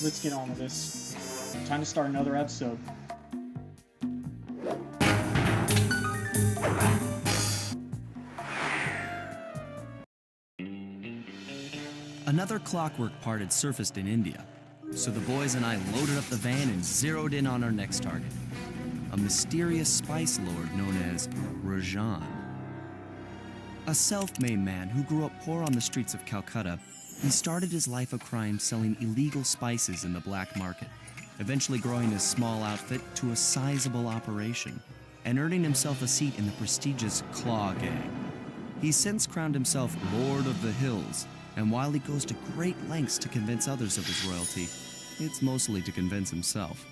let's get on with this. Time to start another episode. Another clockwork part had surfaced in India, so the boys and I loaded up the van and zeroed in on our next target, a mysterious spice lord known as Rajan. A self-made man who grew up poor on the streets of Calcutta, he started his life of crime selling illegal spices in the black market, eventually growing his small outfit to a sizable operation and earning himself a seat in the prestigious Claw Gang. He's since crowned himself Lord of the Hills, and while he goes to great lengths to convince others of his royalty, it's mostly to convince himself.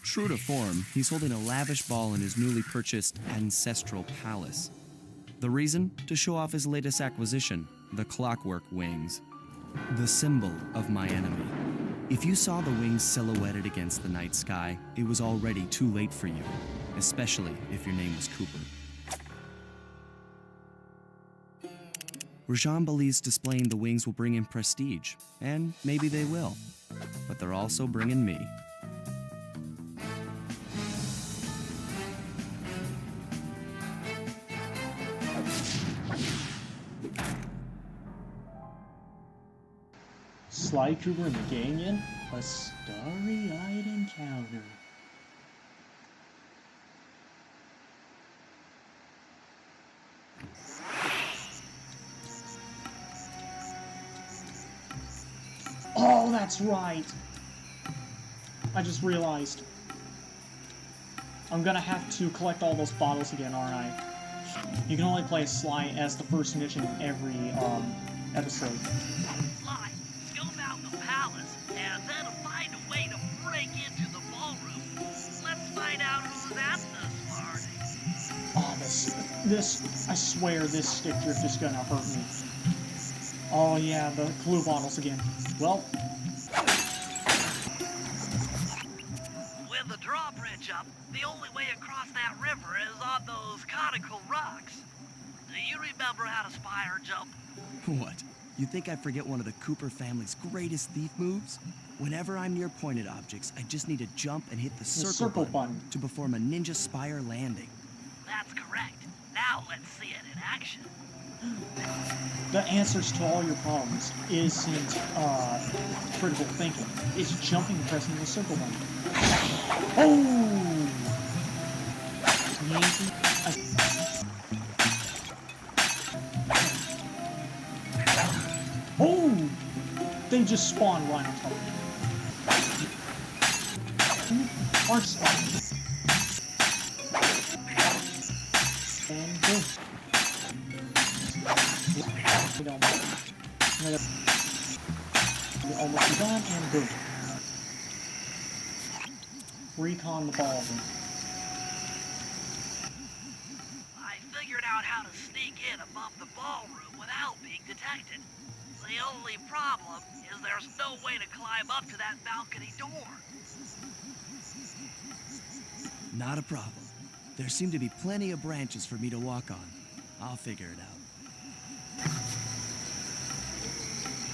True to form, he's holding a lavish ball in his newly purchased ancestral palace. The reason? To show off his latest acquisition, the clockwork wings. The symbol of my enemy. If you saw the wings silhouetted against the night sky, it was already too late for you, especially if your name was Cooper. Rajan believes displaying the wings will bring him prestige, and maybe they will, but they're also bringing me. Sly Cooper and the gang in? A starry-eyed encounter. Oh, that's right! I just realized. I'm gonna have to collect all those bottles again, aren't I? You can only play as Sly as the first mission in every, episode. Sly, scope out the palace, and then find a way to break into the ballroom. Let's find out who's at this party. Oh, I swear this stick drift is gonna hurt me. Oh yeah, the glue bottles again. Well, with the drawbridge up, the only way across that river is on those conical rocks. Do you remember how to spire jump? What? You think I forget one of the Cooper family's greatest thief moves? Whenever I'm near pointed objects, I just need to jump and hit the circle button to perform a ninja spire landing. That's correct. Now let's see it in action. the answers to all your problems isn't critical thinking. It's jumping and pressing the circle button. Oh! Oh! They just spawned right on top of me. Arch spawn. And boom. We're almost done, and boom. Recon the ballroom. I figured out how to sneak in above the ballroom without being detected. The only problem is there's no way to climb up to that balcony door. Not a problem. There seem to be plenty of branches for me to walk on. I'll figure it out.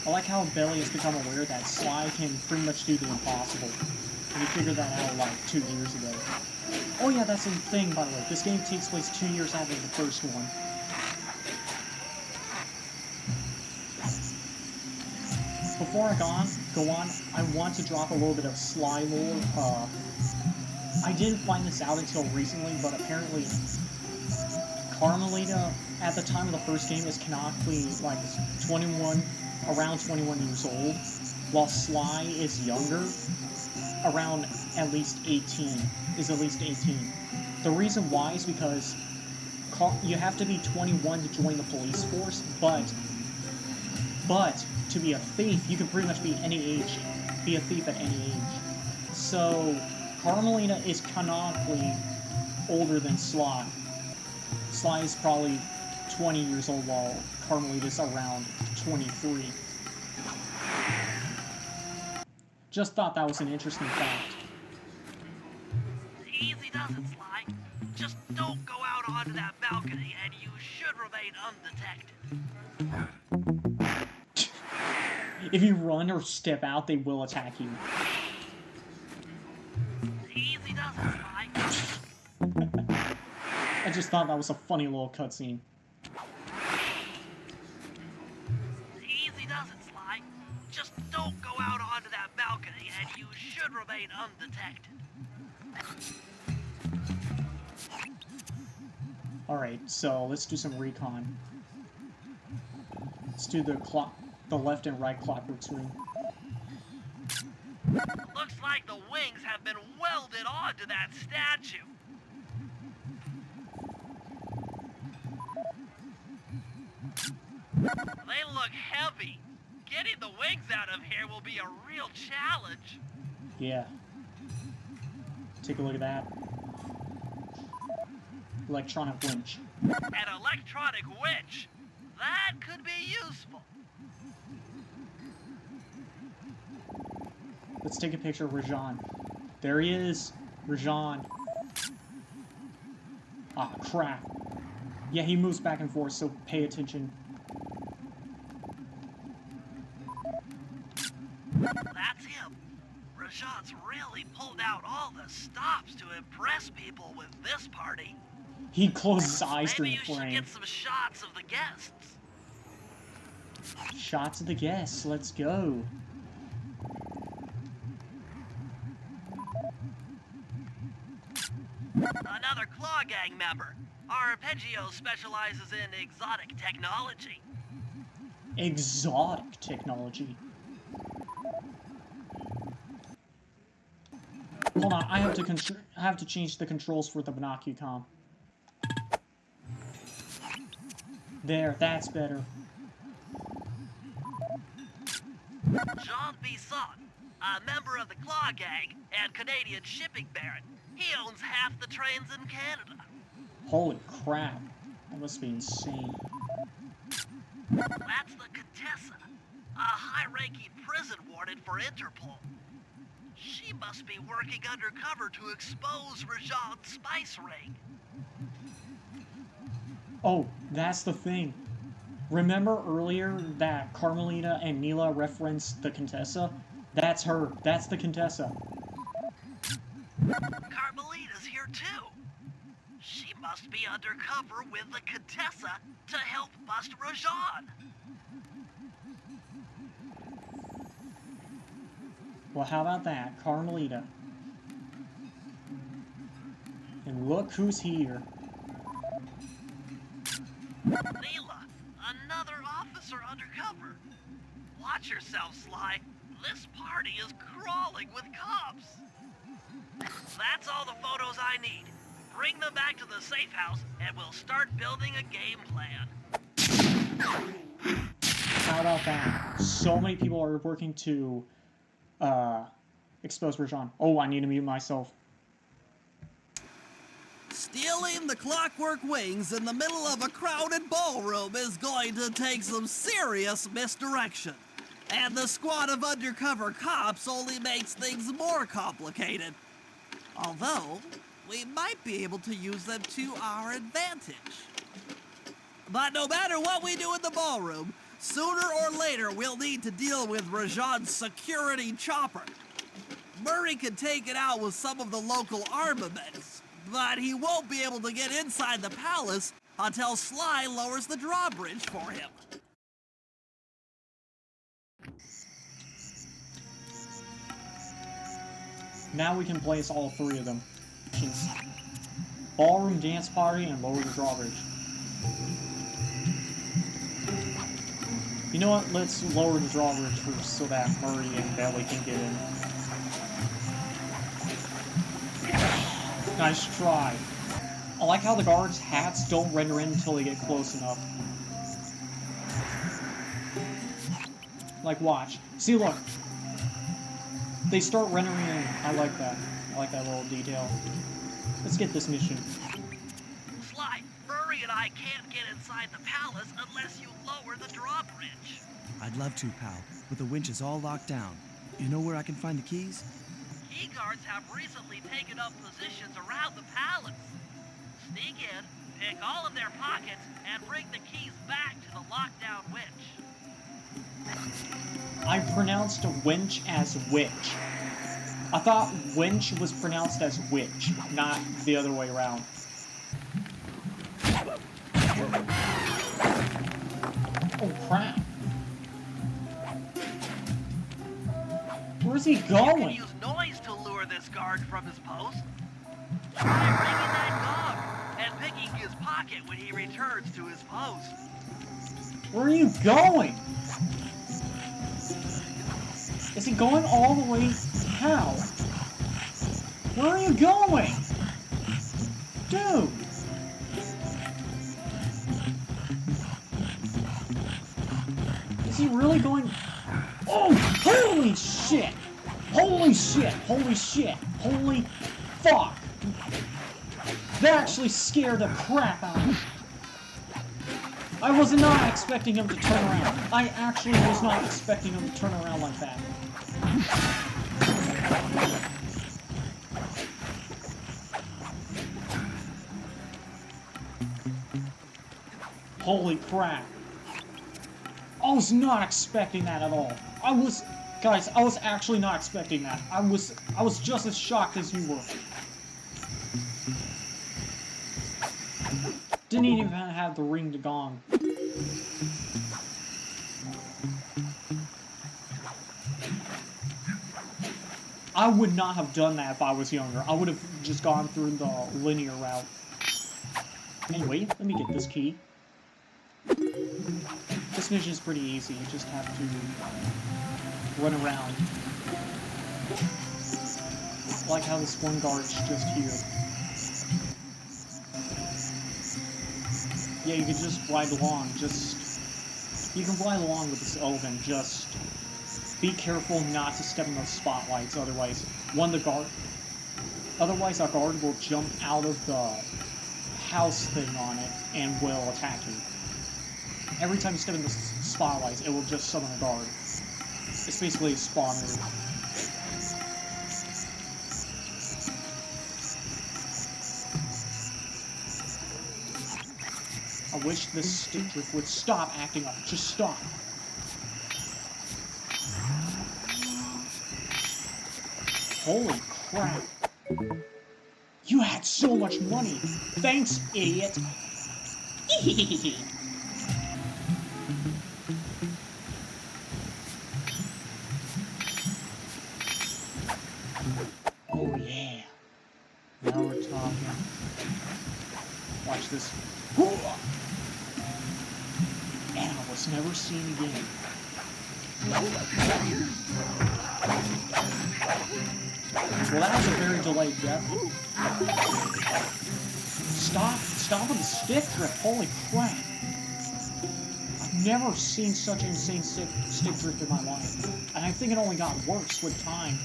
I like how Billy has become aware that Sly can pretty much do the impossible. And he figured that out like 2 years ago. Oh yeah, that's the thing, by the way. This game takes place 2 years after the first one. Before I go on, I want to drop a little bit of Sly lore. I didn't find this out until recently, but apparently Carmelita, at the time of the first game, is canonically like 21, around 21 years old, while Sly is younger, around at least 18, is at least 18. The reason why is because you have to be 21 to join the police force, but to be a thief, you can pretty much be any age, be a thief at any age. So Carmelita is canonically older than Sly. Sly is probably 20 years old, while Carmelita's around 23. Just thought that was an interesting fact. Easy does it, Sly. Just don't go out onto that balcony and you should remain undetected. If you run or step out, they will attack you. Easy does it, Sly. I just thought that was a funny little cutscene. Easy does it, Sly. Just don't go out onto that balcony and you should remain undetected. Alright, so let's do some recon. Let's do the left and right clockwork swing. Looks like the wings have been welded onto that statue. They look heavy. Getting the wings out of here will be a real challenge. Yeah. Take a look at that. Electronic winch. An electronic winch? That could be useful. Let's take a picture of Rajan. There he is. Rajan. Ah, crap. Yeah, he moves back and forth, so pay attention. That's him. Rajan's really pulled out all the stops to impress people with this party. He closed his eyes Maybe during you the should frame. get some shots of the guests. Shots of the guests. Let's go. Another Claw Gang member. Arpeggio specializes in exotic technology. Exotic technology. Hold on, I have to change the controls for the Binocucom. There, that's better. Jean Bisson, a member of the Claw Gang and Canadian shipping baron. He owns half the trains in Canada. Holy crap. That must be insane. That's the Contessa, a high-ranking prison warden for Interpol. She must be working undercover to expose Rajan's spice ring. Oh, that's the thing. Remember earlier that Carmelita and Mila referenced the Contessa? That's her. That's the Contessa. Carmelita's here too. She must be undercover with the Contessa to help bust Rajan. Well, how about that? Carmelita. And look who's here. Neela, another officer undercover. Watch yourself, Sly. This party is crawling with cops. That's all the photos I need. Bring them back to the safe house, and we'll start building a game plan. How about that? So many people are working to expose Rajan. Oh, I need to mute myself. Stealing the clockwork wings in the middle of a crowded ballroom is going to take some serious misdirection. And the squad of undercover cops only makes things more complicated. Although, we might be able to use them to our advantage. But no matter what we do in the ballroom, sooner or later we'll need to deal with Rajan's security chopper. Murray can take it out with some of the local armaments, but he won't be able to get inside the palace until Sly lowers the drawbridge for him. Now we can place all three of them. Ballroom, dance party, and lower the drawbridge. You know what? Let's lower the drawbridge first so that Murray and Belly can get in. Nice try. I like how the guards' hats don't render in until they get close enough. Like, watch. See, look. They start rendering in. I like that. I like that little detail. Let's get this mission. Sly, Murray and I can't get inside the palace unless you lower the drawbridge. I'd love to, pal, but the winch is all locked down. You know where I can find the keys? Key guards have recently taken up positions around the palace. Sneak in, pick all of their pockets, and bring the keys back to the lockdown winch. I pronounced wench as witch. I thought wench was pronounced as witch, not the other way around. Oh crap. Where's he You can going? use noise to lure this guard from his post. Try ringing that gong and picking his pocket when he returns to his post. Where are you going? Is he going all the way? How? Where are you going? Dude! Is he really going? Oh! Holy shit! Holy shit! Holy shit! Holy fuck! That actually scared the crap out of me. I was not expecting him to turn around. I actually was not expecting him to turn around like that. Holy crap. I was not expecting that at all. Guys, I was actually not expecting that. I was just as shocked as you were. Didn't even have the ring to gong. I would not have done that if I was younger. I would have just gone through the linear route. Anyway, let me get this key. This mission is pretty easy. You just have to run around. I like how this one guard's just here. Yeah, you can just ride along. You can ride along with this elephant. Just be careful not to step in those spotlights. Otherwise, our guard will jump out of the house thing on it and will attack you. Every time you step in the spotlights, it will just summon a guard. It's basically a spawner. I wish this stick drift would stop acting up. Just stop. Holy crap. You had so much money. Thanks, idiot. Oh yeah. Now we're talking. Watch this. And I was never seen again. Well, that was a very delayed death. Stop with the stick drift. Holy crap. I've never seen such insane stick drift in my life. And I think it only got worse with time.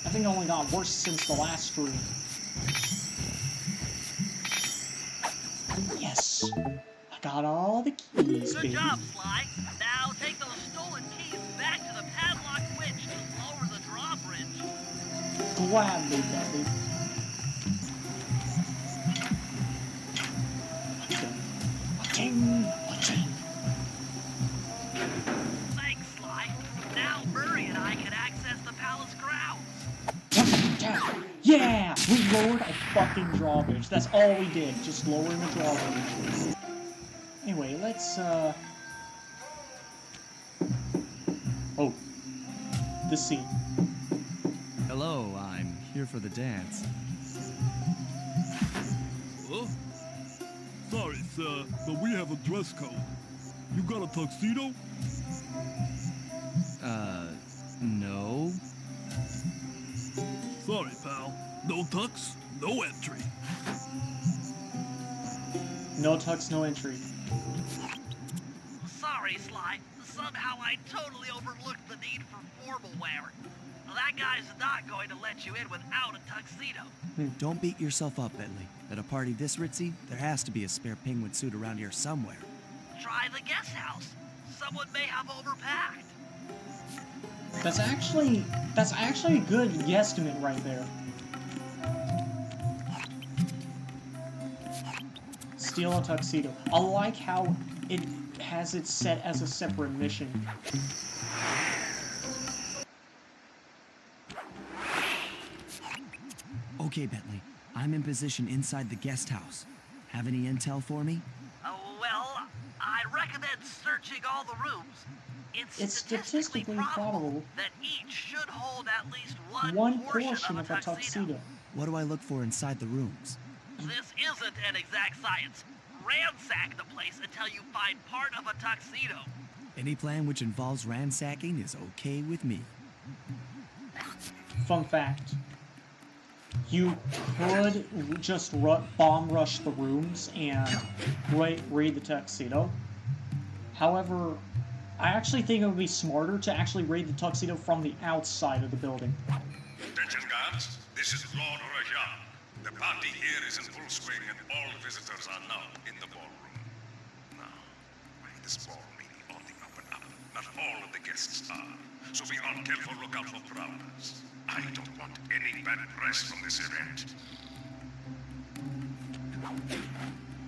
I think it only got worse since the last stream. Yes! I got all the keys, baby. Good job, Sly. Now take those stolen keys back to the padlock winch to lower the drawbridge. Gladly, baby. Ting, ting. Thanks, Sly. Now Murray and I can access the palace grounds. Yeah! We lowered a fucking drawbridge. That's all we did. Just lowering the drawbridge. Anyway, let's, Oh. This scene. Hello, I'm here for the dance. Huh? Sorry, sir, but we have a dress code. You got a tuxedo? No. Sorry, pal. No tux, no entry. No tux, no entry. Sorry, Sly. Somehow I totally overlooked the need for formal wear. That guy's not going to let you in without a tuxedo. Don't beat yourself up, Bentley. At a party this ritzy, there has to be a spare penguin suit around here somewhere. Try the guest house. Someone may have overpacked. That's actually a good guesstimate right there. Steal a tuxedo. I like how has it set as a separate mission. Okay, Bentley. I'm in position inside the guest house. Have any intel for me? Well, I recommend searching all the rooms. It's statistically probable that each should hold at least one portion of a tuxedo. What do I look for inside the rooms? This isn't an exact science. Ransack the place until you find part of a tuxedo. Any plan which involves ransacking is okay with me. Fun fact. You could just bomb rush the rooms and raid the tuxedo. However, I actually think it would be smarter to actually raid the tuxedo from the outside of the building. Attention guards, this is Lord Rajan. The party here is in full swing and all visitors are now in the ballroom. Now, this ballroom may be on the up and up. Not all of the guests are, so be on careful lookout for prowlers. I don't want any bad press from this event.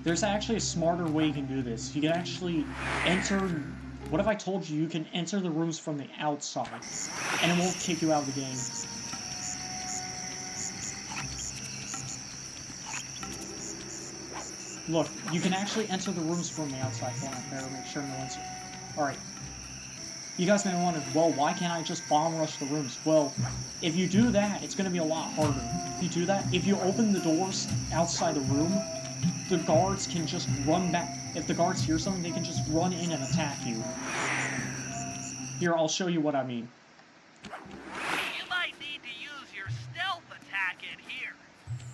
There's actually a smarter way you can do this. You can actually enter... What if I told you you can enter the rooms from the outside, and it won't kick you out of the game? Look, you can actually enter the rooms from the outside. Hold on, better make sure no one's... Alright. You guys may wonder, well, why can't I just bomb rush the rooms? Well, if you do that, it's going to be a lot harder. If you do that, if you open the doors outside the room, the guards can just run back. If the guards hear something, they can just run in and attack you. Here, I'll show you what I mean. You might need to use your stealth attack in here.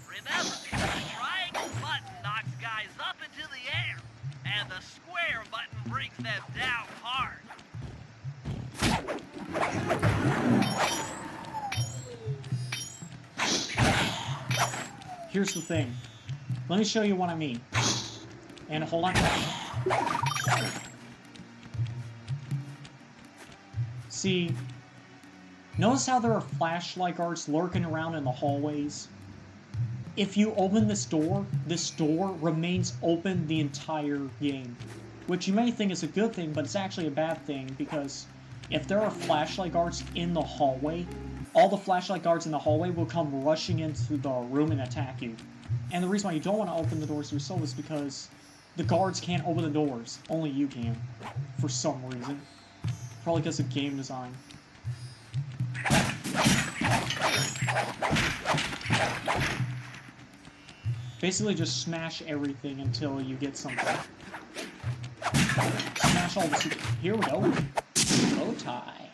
Remember, the triangle button knocks guys up into the air, and the square button brings them down hard. Here's the thing. Let me show you what I mean. And hold on. See, notice how there are flashlight guards lurking around in the hallways? If you open this door remains open the entire game. Which you may think is a good thing, but it's actually a bad thing, because if there are flashlight guards in the hallway, all the flashlight guards in the hallway will come rushing into the room and attack you. And the reason why you don't want to open the doors yourself is because the guards can't open the doors. Only you can. For some reason. Probably because of game design. Basically just smash everything until you get something. Smash all the... Here we go. Bow tie.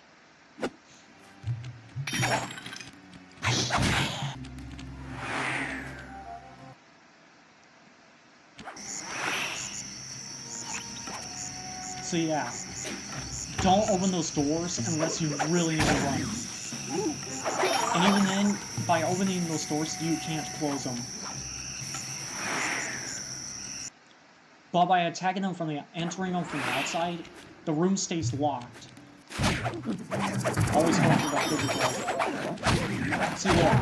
So yeah, don't open those doors unless you really need to run. And even then, by opening those doors, you can't close them. But by attacking them entering them from the outside, the room stays locked. Always going for that physical. See there.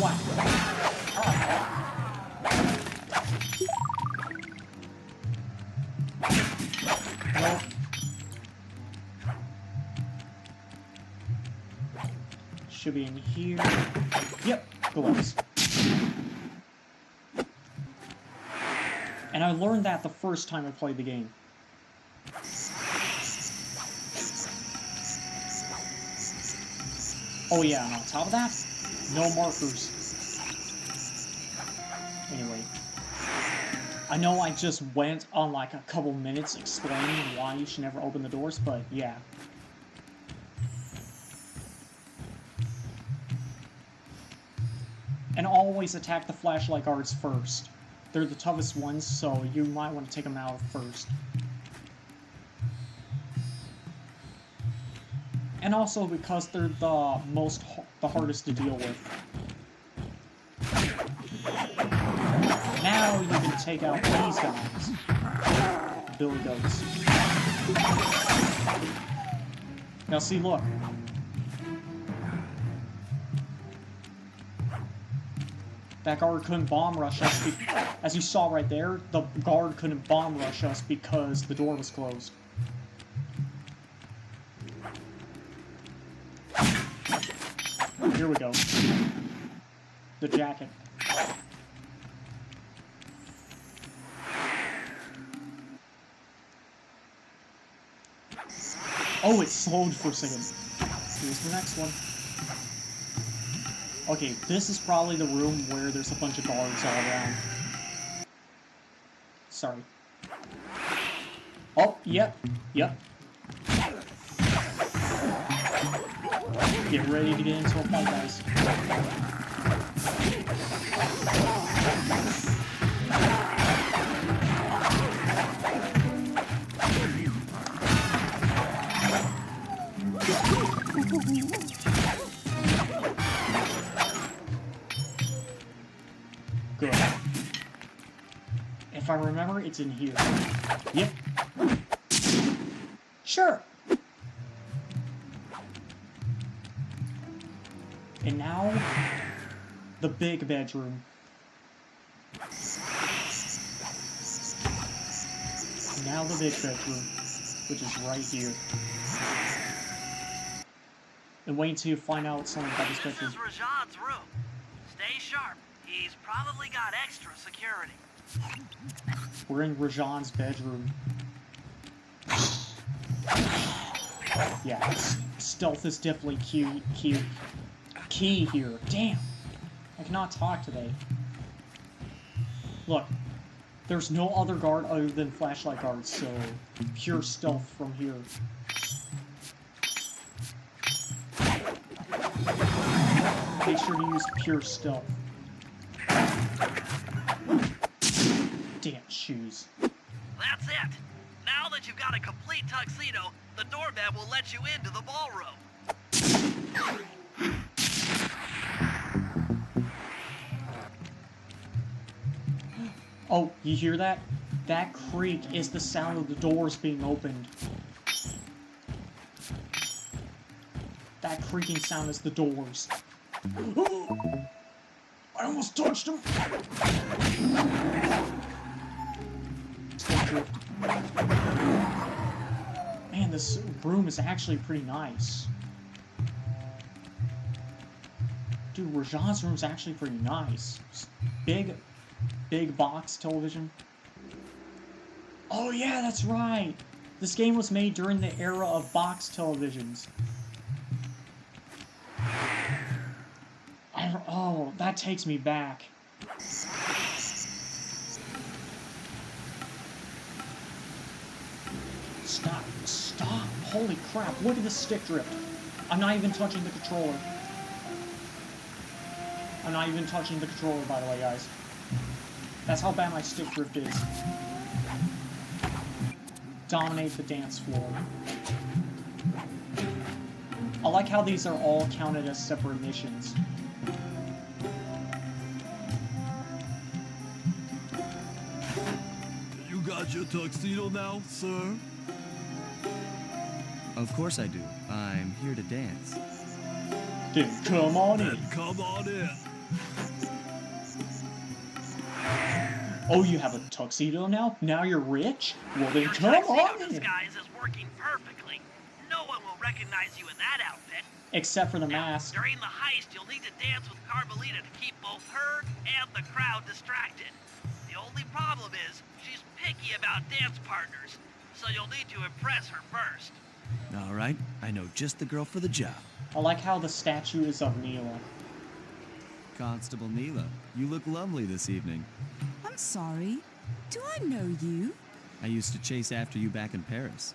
What? Well, should be in here. Yep, gloves. And I learned that the first time I played the game. Oh yeah, and on top of that, no markers. Anyway. I know I just went on like a couple minutes explaining why you should never open the doors, but yeah. And always attack the flashlight guards first. They're the toughest ones, so you might want to take them out first. And also because they're the hardest to deal with. Now you can take out these guys. Billy Goats. Now see, look. That guard couldn't bomb rush us. As you saw right there, the guard couldn't bomb rush us because the door was closed. Here we go. The jacket. Oh, it slowed for a second. Here's the next one. Okay, this is probably the room where there's a bunch of guards all around. Sorry. Oh, yep. Yep. Get ready to get into a fight, guys. Good. If I remember, it's in here. Yep. Sure. And now, the big bedroom. Now the big bedroom, which is right here. And wait until you find out something about this bedroom. This is Rajad's room. Stay sharp. He's probably got extra security. We're in Rajan's bedroom. Yeah, stealth is definitely key here. Damn! I cannot talk today. Look, there's no other guard other than flashlight guards, so pure stealth from here. Make sure to use pure stealth. Damn shoes. That's it. Now that you've got a complete tuxedo, the doorman will let you into the ballroom. Oh, you hear that? That creak is the sound of the doors being opened. That creaking sound is the doors. I almost touched him! Man, this room is actually pretty nice. Dude, Rajan's room is actually pretty nice. Big box television. Oh yeah, that's right! This game was made during the era of box televisions. Oh, that takes me back. Stop. Stop. Holy crap, look at the stick drift. I'm not even touching the controller. I'm not even touching the controller, by the way, guys. That's how bad my stick drift is. Dominate the dance floor. I like how these are all counted as separate missions. You got your tuxedo now, sir? Of course I do. I'm here to dance. Then come on in. Then come on in. Oh, you have a tuxedo now? Now you're rich? Well then Your come tuxedo on in. disguise is working perfectly. No one will recognize you in that outfit. Except for the mask. During the heist, you'll need to dance with Carmelita to keep both her and the crowd distracted. The only problem is, she's picky about dance partners, so you'll need to impress her first. All right, I know just the girl for the job. I like how the statue is of Neela. Constable Neela, you look lovely this evening. I'm sorry. Do I know you? I used to chase after you back in Paris.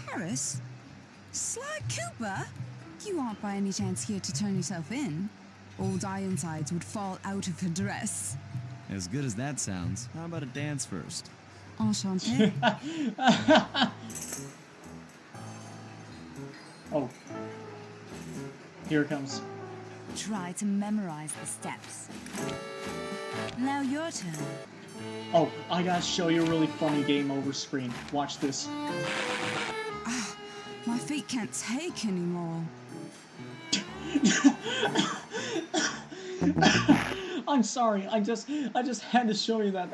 Paris? Sly Cooper? You aren't by any chance here to turn yourself in? Old Ironsides would fall out of her dress. As good as that sounds, how about a dance first? Enchanté. Oh. Here it comes. Try to memorize the steps. Now your turn. Oh, I gotta show you a really funny game over screen. Watch this. My feet can't take anymore. I I'm sorry. I just had to show you that.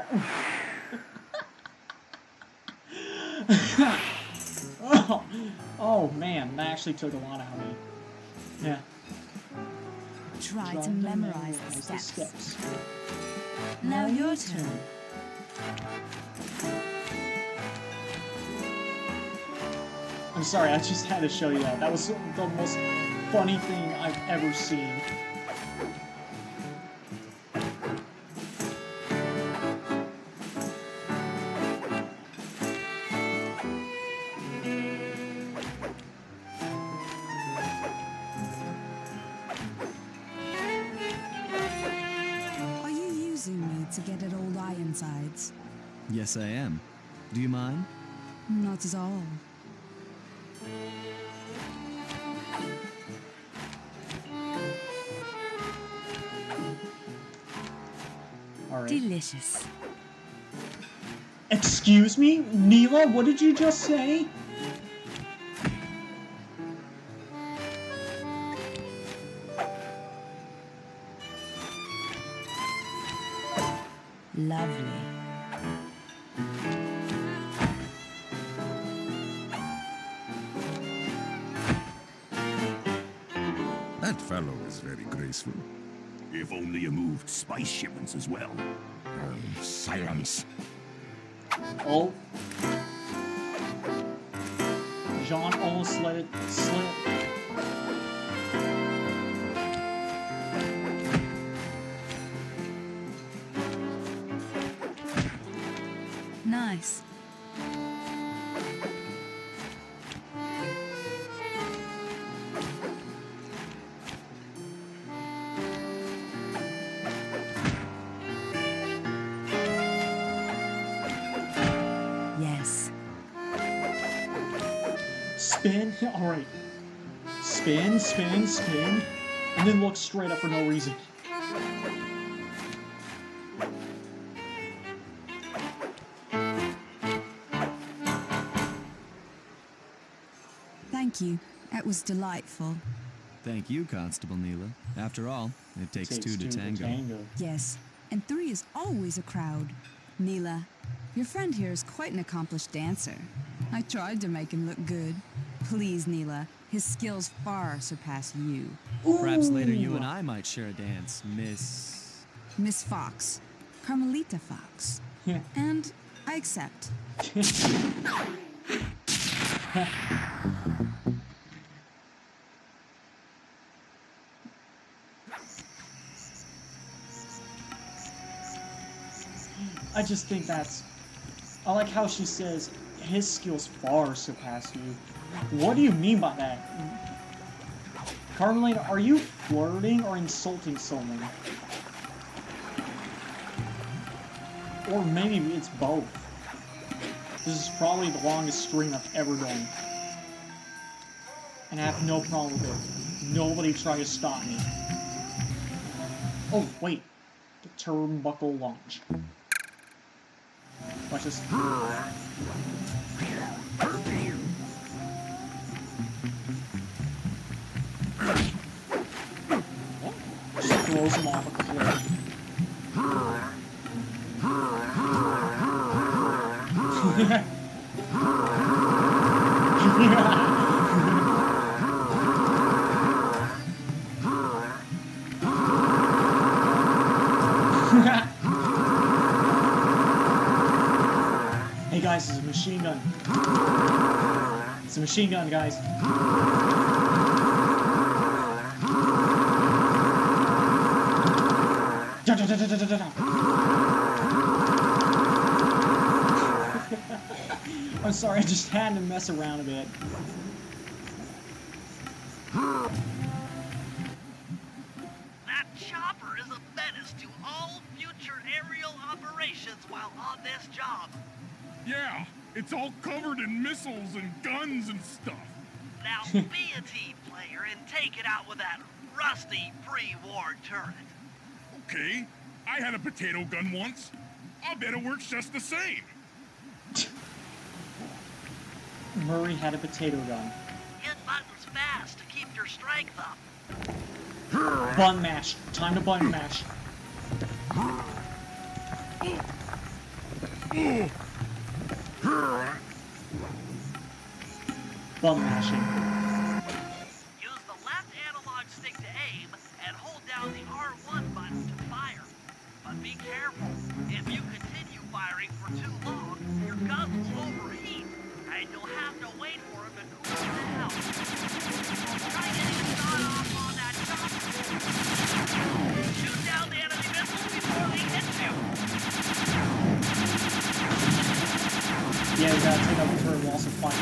Oh man, that actually took a lot out of me. Yeah. Try to memorize the steps. Now your turn. I'm sorry, I just had to show you that. That was the most funny thing I've ever seen. Are you using me to get at old Ironsides? Yes, I am. Do you mind? Not at all. Alright. Delicious. Excuse me? Neela, what did you just say? Lovely. That fellow is very graceful. If only you moved spice shipments as well. Silence. Oh. Jean almost let it slip. Nice. Yes. Spin. Alright. Spin, spin, spin. And then look straight up for no reason. Thank you. That was delightful. Thank you, Constable Neela. After all, it takes two to tango. Yes, and 3 is always a crowd. Neela, your friend here is quite an accomplished dancer. I tried to make him look good. Please, Neela, his skills far surpass you. Perhaps later you and I might share a dance, Miss... Miss Fox. Carmelita Fox. And I accept. I just think that's... I like how she says, his skills far surpass you. What do you mean by that? Carmelita, are you flirting or insulting someone? Or maybe it's both. This is probably the longest stream I've ever done. And I have no problem with it. Nobody try to stop me. Oh, wait. The turnbuckle launch. Watch this. Just throws him off a cliff. Hey guys, it's a machine gun. It's a machine gun, guys. I'm sorry, I just had to mess around a bit. That chopper is a menace to all future aerial operations while on this job. Yeah, it's all covered in missiles and guns and stuff. Now be a team player and take it out with that rusty pre-war turret. Okay, I had a potato gun once. I'll bet it works just the same. Murray had a potato gun. Hit buttons fast to keep your strength up. Button mash. Time to button mash. Bum mashing. Use the left analog stick to aim and hold down the R1 button to fire. But be careful. If you continue firing for too long, your gun will overheat, and you'll have to wait for it to cool down. Try getting a shot off on that chopper. Shoot down the enemy missiles before they hit you. Yeah, you gotta take out the turret walls and fight.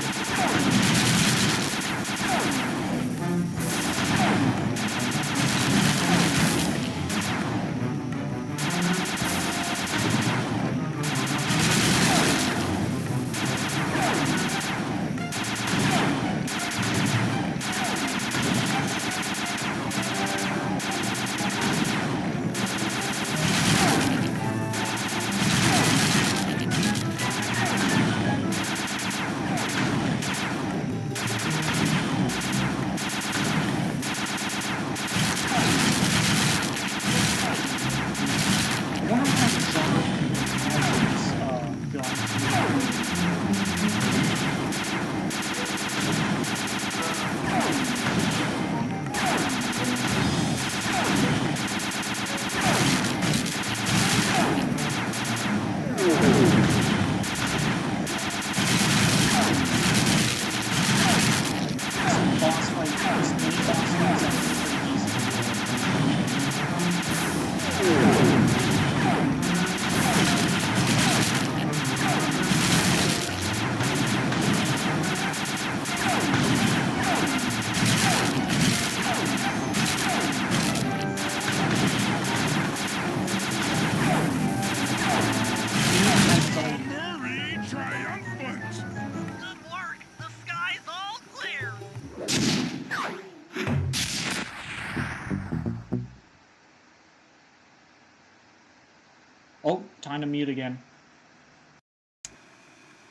Oh, time to mute again.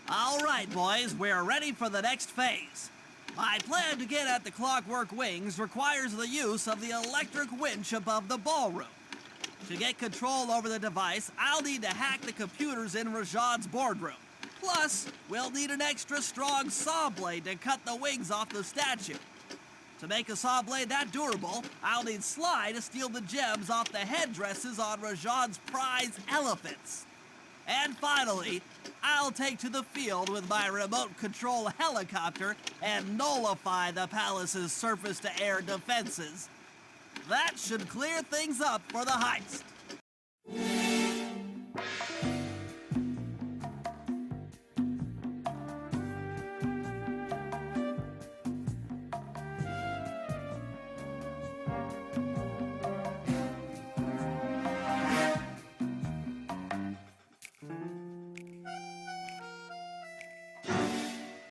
All right, boys, we're ready for the next phase. My plan to get at the Clockwork Wings requires the use of the electric winch above the ballroom. To get control over the device, I'll need to hack the computers in Rajad's boardroom. Plus, we'll need an extra strong saw blade to cut the wings off the statue. To make a saw blade that durable, I'll need Sly to steal the gems off the headdresses on Rajad's prize elephants. And finally, I'll take to the field with my remote control helicopter and nullify the palace's surface-to-air defenses. That should clear things up for the heist.